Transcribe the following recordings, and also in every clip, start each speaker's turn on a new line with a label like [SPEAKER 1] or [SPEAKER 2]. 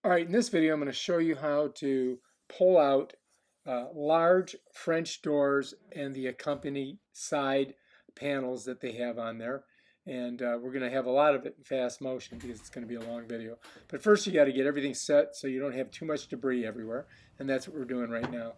[SPEAKER 1] All right, in this video I'm going to show you how to pull out large French doors and the accompanying side panels that they have on there. And we're going to have a lot of it in fast motion because it's going to be a long video. But first you got to get everything set so you don't have too much debris everywhere. And that's what we're doing right now.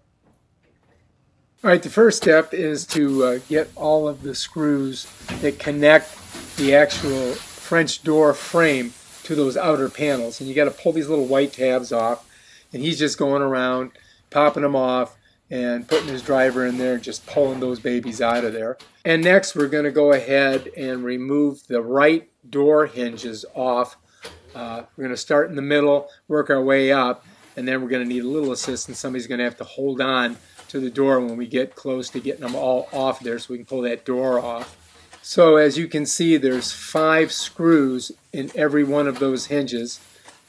[SPEAKER 1] All right, the first step is to get all of the screws that connect the actual French door frame to those outer panels. And you got to pull these little white tabs off. And he's just going around, popping them off, and putting his driver in there and just pulling those babies out of there. And next we're going to go ahead and remove the right door hinges off. We're going to start in the middle, work our way up, and then we're going to need a little assistance. Somebody's going to have to hold on to the door when we get close to getting them all off there so we can pull that door off. So as you can see, there's 5 screws in every one of those hinges,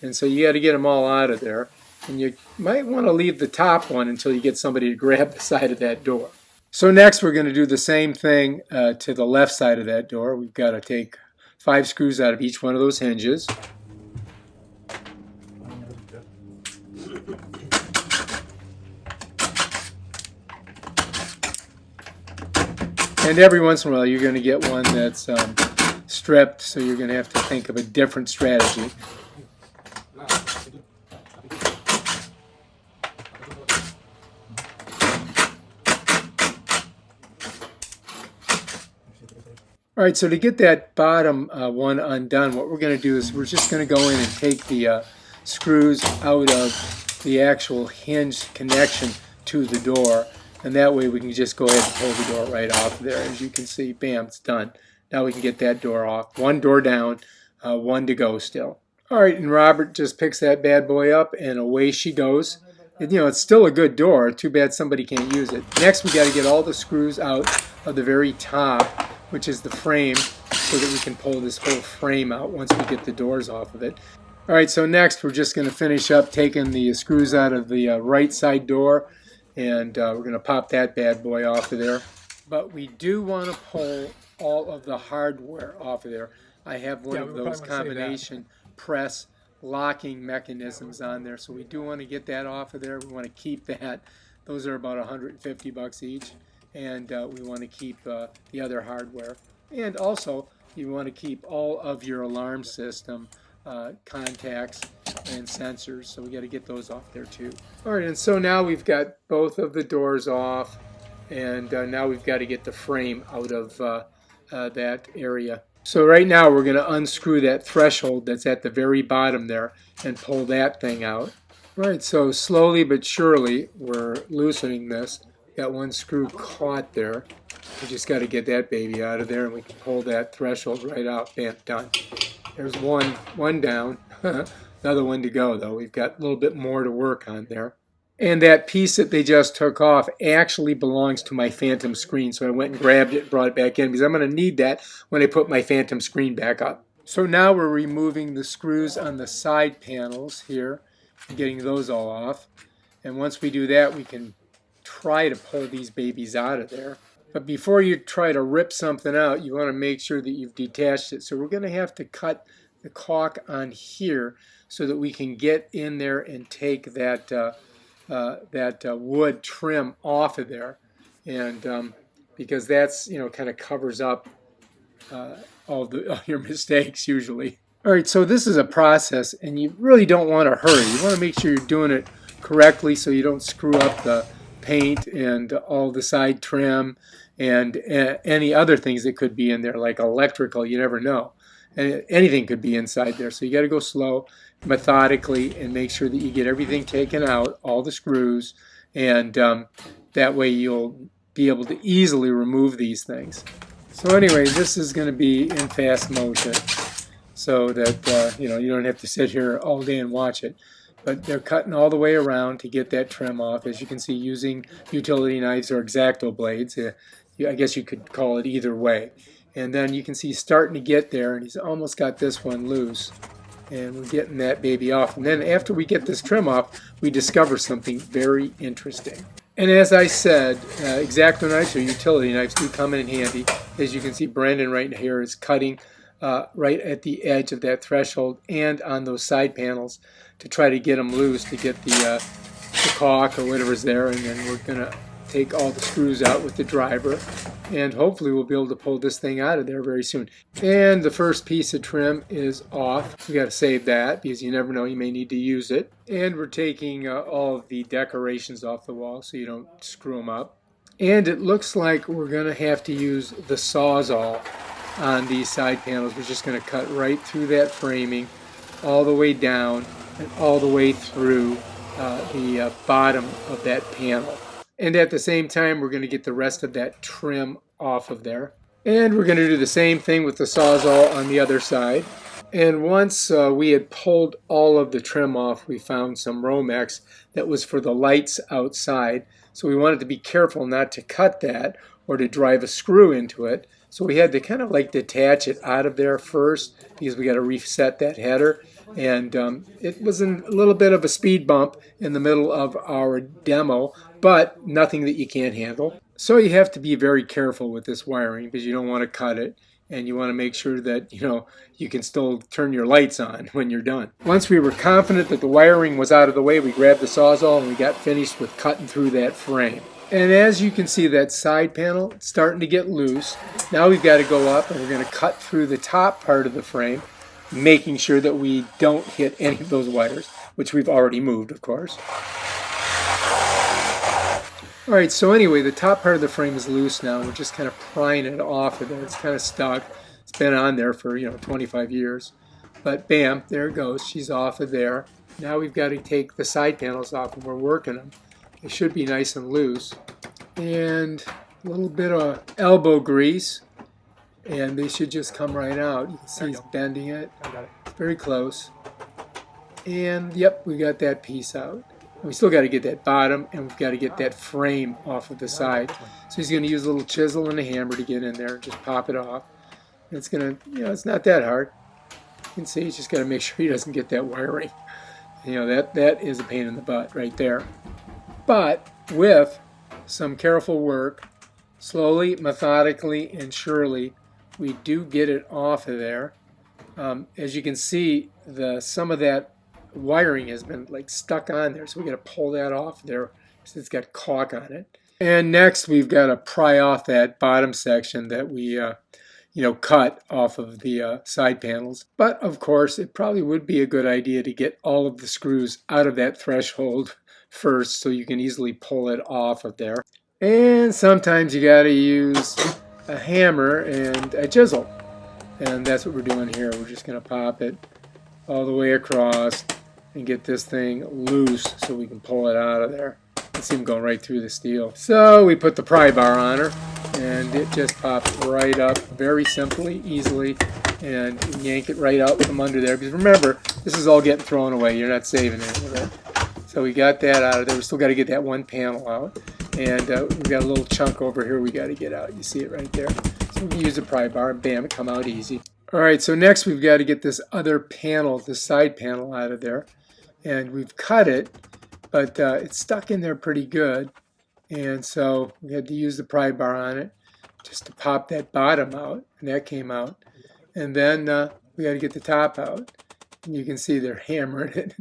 [SPEAKER 1] and so you got to get them all out of there. And you might want to leave the top one until you get somebody to grab the side of that door. So next we're going to do the same thing to the left side of that door. We've got to take 5 screws out of each one of those hinges. And every once in a while you're going to get one that's stripped, so you're going to have to think of a different strategy. All right, so to get that bottom one undone, what we're going to do is we're just going to go in and take the screws out of the actual hinge connection to the door, and that way we can just go ahead and pull the door right off there. As you can see, bam, it's done. Now we can get that door off. One door down, one to go still. All right, and Robert just picks that bad boy up, and away she goes. And, it's still a good door. Too bad somebody can't use it. Next, we got to get all the screws out of the very top, which is the frame, so that we can pull this whole frame out once we get the doors off of it. All right, so next we're just going to finish up taking the screws out of the right side door, and we're going to pop that bad boy off of there. But we do want to pull all of the hardware off of there. I have one of those combination press locking mechanisms on there, so we do want to get that off of there. We want to keep that. Those are about $150 each. And we want to keep the other hardware. And also, you want to keep all of your alarm system contacts and sensors. So we got to get those off there too. All right, and so now we've got both of the doors off, and now we've got to get the frame out of that area. So right now we're going to unscrew that threshold that's at the very bottom there and pull that thing out. Right, so slowly but surely we're loosening this. Got one screw caught there. We just got to get that baby out of there, and we can pull that threshold right out. Bam, done. There's one down. Another one to go, though. We've got a little bit more to work on there. And that piece that they just took off actually belongs to my phantom screen, so I went and grabbed it and brought it back in because I'm going to need that when I put my phantom screen back up. So now we're removing the screws on the side panels here, getting those all off. And once we do that, we can try to pull these babies out of there. But before you try to rip something out, you want to make sure that you've detached it. So we're going to have to cut the caulk on here so that we can get in there and take that wood trim off of there, and because that's kind of covers up all your mistakes usually. All right, so this is a process, and you really don't want to hurry. You want to make sure you're doing it correctly so you don't screw up the paint and all the side trim and any other things that could be in there, like electrical. You never know, and anything could be inside there. So you got to go slow, methodically, and make sure that you get everything taken out, all the screws, and that way you'll be able to easily remove these things. So anyway, this is going to be in fast motion, so that you don't have to sit here all day and watch it. But they're cutting all the way around to get that trim off, as you can see, using utility knives or X-Acto blades. I guess you could call it either way. And then you can see he's starting to get there, and he's almost got this one loose. And we're getting that baby off. And then after we get this trim off, we discover something very interesting. And as I said, X-Acto knives or utility knives do come in handy. As you can see, Brandon right here is cutting right at the edge of that threshold and on those side panels to try to get them loose, to get the caulk or whatever's there. And then we're going to take all the screws out with the driver, and hopefully we'll be able to pull this thing out of there very soon. And the first piece of trim is off. We got to save that because you never know, you may need to use it. And we're taking all of the decorations off the wall so you don't screw them up. And it looks like we're going to have to use the Sawzall on these side panels. We're just going to cut right through that framing all the way down and all the way through the bottom of that panel. And at the same time, we're going to get the rest of that trim off of there. And we're going to do the same thing with the Sawzall on the other side. And once we had pulled all of the trim off, we found some Romex that was for the lights outside. So we wanted to be careful not to cut that or to drive a screw into it. So we had to kind of like detach it out of there first because we got to reset that header. And it was a little bit of a speed bump in the middle of our demo, but nothing that you can't handle. So you have to be very careful with this wiring because you don't want to cut it, and you want to make sure that you can still turn your lights on when you're done. Once we were confident that the wiring was out of the way, we grabbed the Sawzall and we got finished with cutting through that frame. And as you can see, that side panel, it's starting to get loose. Now we've got to go up and we're going to cut through the top part of the frame, making sure that we don't hit any of those wires, which we've already moved, of course. All right, so anyway, the top part of the frame is loose now. We're just kind of prying it off of there. It's kind of stuck. It's been on there for 25 years. But bam, there it goes. She's off of there. Now we've got to take the side panels off and we're working them. They should be nice and loose. And a little bit of elbow grease, and they should just come right out. You can see he's bending it. It's very close. And yep, we got that piece out. We still got to get that bottom, and we've got to get that frame off of the side. So he's going to use a little chisel and a hammer to get in there and just pop it off. And it's going to, it's not that hard. You can see he's just got to make sure he doesn't get that wiring. That is a pain in the butt right there. But with some careful work, slowly, methodically, and surely, we do get it off of there. As you can see, some of that wiring has been like stuck on there, so we got to pull that off there because it's got caulk on it. And next we've got to pry off that bottom section that we cut off of the side panels. But of course it probably would be a good idea to get all of the screws out of that threshold first so you can easily pull it off of there. And sometimes you got to use a hammer and a chisel, and that's what we're doing here. We're just going to pop it all the way across and get this thing loose so we can pull it out of there. You see him going right through the steel. So we put the pry bar on her, and it just pops right up very simply, easily, and yank it right out from under there. Because remember, this is all getting thrown away. You're not saving any of it. So we got that out of there. We still got to get that one panel out, and we've got a little chunk over here we got to get out. You see it right there. So we can use the pry bar, and bam, it come out easy. All right, so next we've got to get this other panel, the side panel, out of there. And we've cut it, but it's stuck in there pretty good. And so we had to use the pry bar on it just to pop that bottom out, and that came out. And then we got to get the top out. And you can see they're hammering it.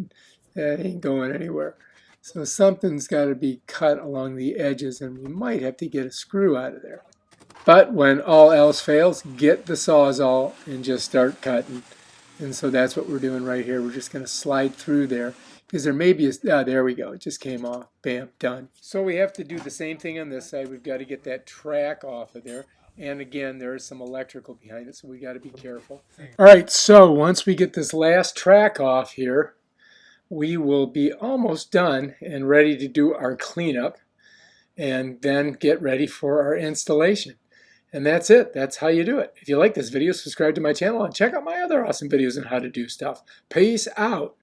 [SPEAKER 1] That ain't going anywhere. So something's got to be cut along the edges, and we might have to get a screw out of there. But when all else fails, get the Sawzall and just start cutting. And so that's what we're doing right here. We're just going to slide through there because there may be a, there we go. It just came off. Bam, done. So we have to do the same thing on this side. We've got to get that track off of there. And again, there is some electrical behind it, so we got to be careful. All right, so once we get this last track off here, we will be almost done and ready to do our cleanup and then get ready for our installation. And that's it. That's how you do it. If you like this video, subscribe to my channel and check out my other awesome videos on how to do stuff. Peace out.